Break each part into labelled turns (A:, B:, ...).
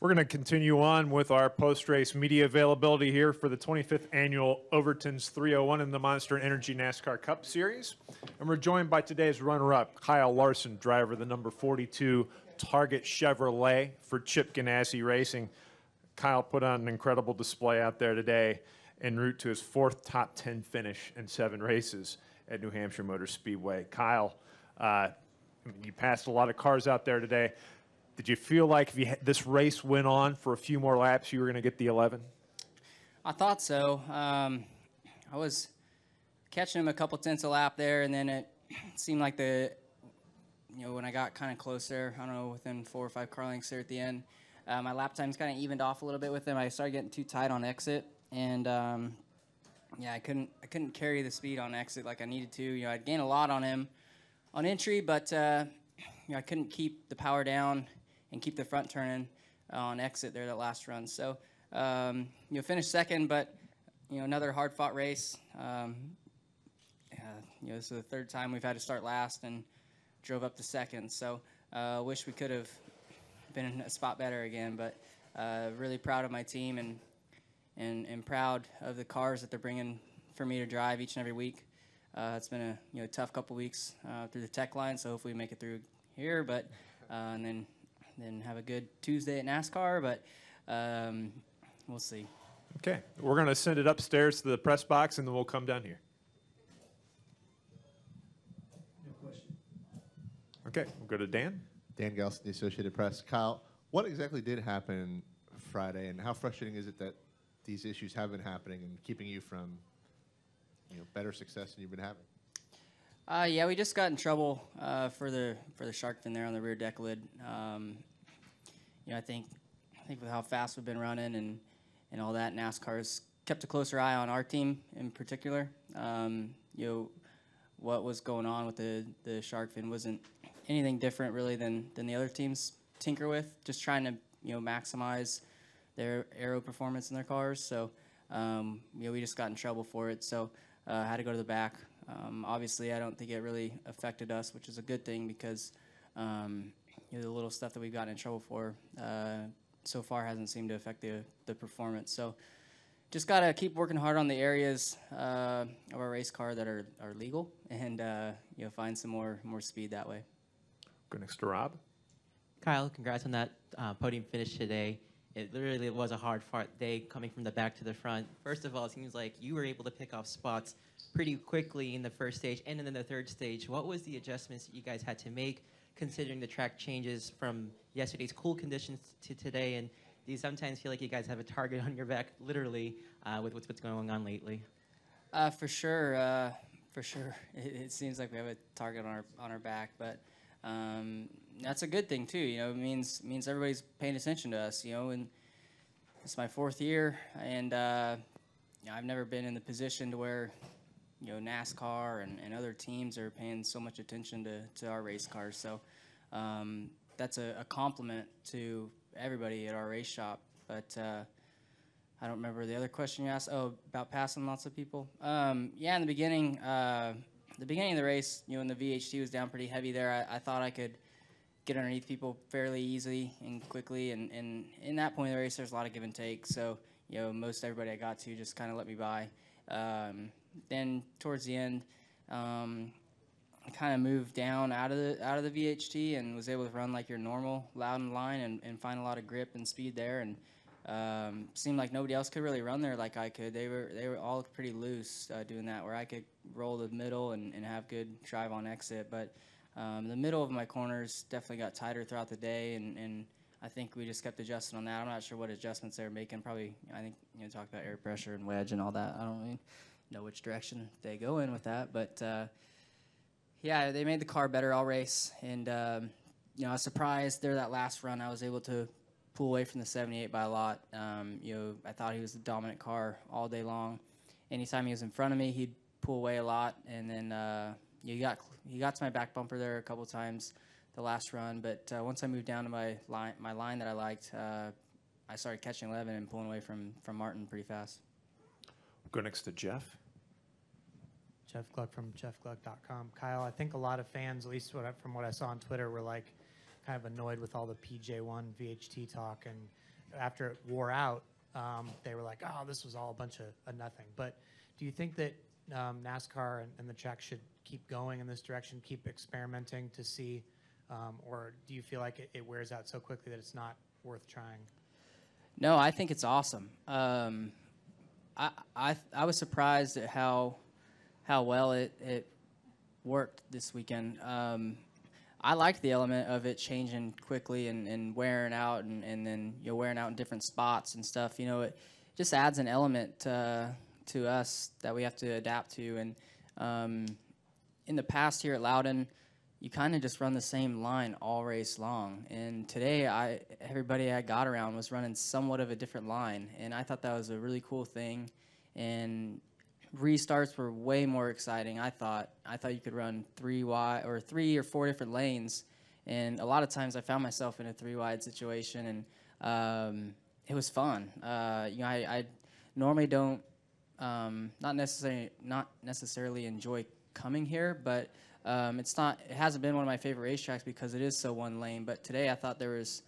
A: We're going to continue on with our post-race media availability here for the 25th annual Overton's 301 in the Monster Energy NASCAR Cup Series. And we're joined by today's runner-up, Kyle Larson, driver of the number 42 Target Chevrolet for Chip Ganassi Racing. Kyle put on an incredible display out there today en route to his fourth top 10 finish in 7 races at New Hampshire Motor Speedway. Kyle, you passed a lot of cars out there today. Did you feel like if this race went on for a few more laps, you were going to get the 11?
B: I thought so. I was catching him a couple tenths a lap there, and then it seemed like when I got kind of closer, I don't know, within 4 or 5 car lengths there at the end, my lap times kind of evened off a little bit with him. I started getting too tight on exit, and I couldn't carry the speed on exit like I needed to. I'd gain a lot on him on entry, but I couldn't keep the power down and keep the front turning on exit there that last run. So, finished second, but, another hard-fought race. This is the 3rd time we've had to start last and drove up to second. So, wish we could have been in a spot better again, but really proud of my team and proud of the cars that they're bringing for me to drive each and every week. It's been a tough couple weeks through the tech line, so hopefully we make it through here, but and then have a good Tuesday at NASCAR, but we'll see.
A: Okay, we're going to send it upstairs to the press box, and then we'll come down here.
C: No question.
A: Okay, we'll go to Dan.
D: Dan Gelson, the Associated Press. Kyle, what exactly did happen Friday, and how frustrating is it that these issues have been happening and keeping you from better success than you've been having?
B: We just got in trouble for the shark fin there on the rear deck lid. I think with how fast we've been running and all that, NASCAR's kept a closer eye on our team in particular. What was going on with the shark fin wasn't anything different really than the other teams tinker with, just trying to maximize their aero performance in their cars. So we just got in trouble for it. So had to go to the back. Obviously, I don't think it really affected us, which is a good thing because the little stuff that we've gotten in trouble for so far hasn't seemed to affect the performance. So just got to keep working hard on the areas of our race car that are legal and find some more speed that way.
A: Go next to Rob.
E: Kyle, congrats on that podium finish today. It literally was a hard-fought day coming from the back to the front. First of all, it seems like you were able to pick off spots pretty quickly in the first stage and in the third stage. What was the adjustments that you guys had to make considering the track changes from yesterday's cool conditions to today? And do you sometimes feel like you guys have a target on your back, literally, with what's going on lately?
B: For sure. It seems like we have a target on our back, but that's a good thing too. It means everybody's paying attention to us. And it's my 4th year, and I've never been in the position to where NASCAR and other teams are paying so much attention to our race cars. So that's a compliment to everybody at our race shop. But I don't remember the other question you asked. Oh, about passing lots of people. In the beginning of the race, when the VHT was down pretty heavy there, I thought I could get underneath people fairly easily and quickly. And in that point of the race, there's a lot of give and take. So most everybody I got to just kind of let me by. Then towards the end, I kind of moved down out of the VHT and was able to run like your normal Loudon line and find a lot of grip and speed there. And seemed like nobody else could really run there like I could. They were all pretty loose doing that, where I could roll the middle and have good drive on exit. But the middle of my corners definitely got tighter throughout the day, and I think we just kept adjusting on that. I'm not sure what adjustments they were making. Probably, I think talk about air pressure and wedge and all that. I don't really know which direction they go in with that, but they made the car better all race, and I was surprised there that last run I was able to pull away from the 78 by a lot. I thought he was the dominant car all day long. Anytime he was in front of me, he'd pull away a lot, and then he got to my back bumper there a couple times the last run. But once I moved down to my line that I liked, I started catching 11 and pulling away from Martin pretty fast.
A: Go next to Jeff.
C: Jeff Gluck from jeffgluck.com. Kyle, I think a lot of fans, at least from what I saw on Twitter, were like kind of annoyed with all the PJ1 VHT talk, and after it wore out, they were like, oh, this was all a bunch of nothing. But do you think that NASCAR and the track should keep going in this direction, keep experimenting to see, or do you feel like it wears out so quickly that it's not worth trying?
B: No, I think it's awesome. I was surprised at how well it worked this weekend. I liked the element of it changing quickly and wearing out and then wearing out in different spots and stuff. It just adds an element to us that we have to adapt to. And in the past here at Loudon, you kind of just run the same line all race long. And today, everybody I got around was running somewhat of a different line, and I thought that was a really cool thing. And restarts were way more exciting. I thought you could run 3 or 4 different lanes, and a lot of times I found myself in a 3-wide situation, and it was fun. I normally don't not necessarily enjoy coming here, but it hasn't been one of my favorite racetracks because it is so one lane. But today I thought there was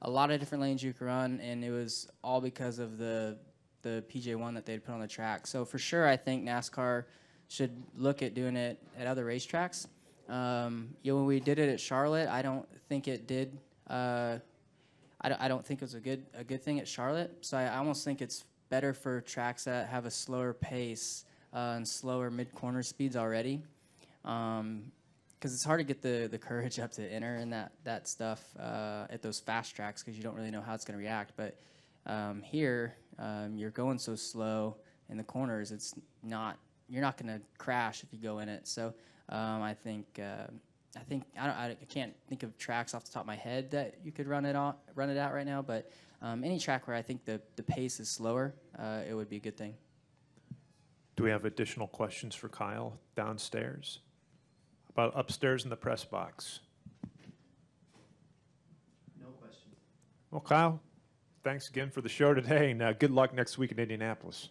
B: a lot of different lanes you could run, and it was all because of the PJ1 that they'd put on the track. So for sure, I think NASCAR should look at doing it at other racetracks. When we did it at Charlotte, I don't think it did. I don't think it was a good thing at Charlotte. So I almost think it's better for tracks that have a slower pace and slower mid-corner speeds already, because it's hard to get the courage up to enter and that stuff at those fast tracks because you don't really know how it's going to react. But here, you're going so slow in the corners, you're not going to crash if you go in it. So I can't think of tracks off the top of my head that you could run it out right now. But any track where I think the pace is slower, it would be a good thing.
A: Do we have additional questions for Kyle downstairs? About upstairs in the press box?
E: No questions.
A: Well, Kyle, thanks again for the show today, and good luck next week in Indianapolis.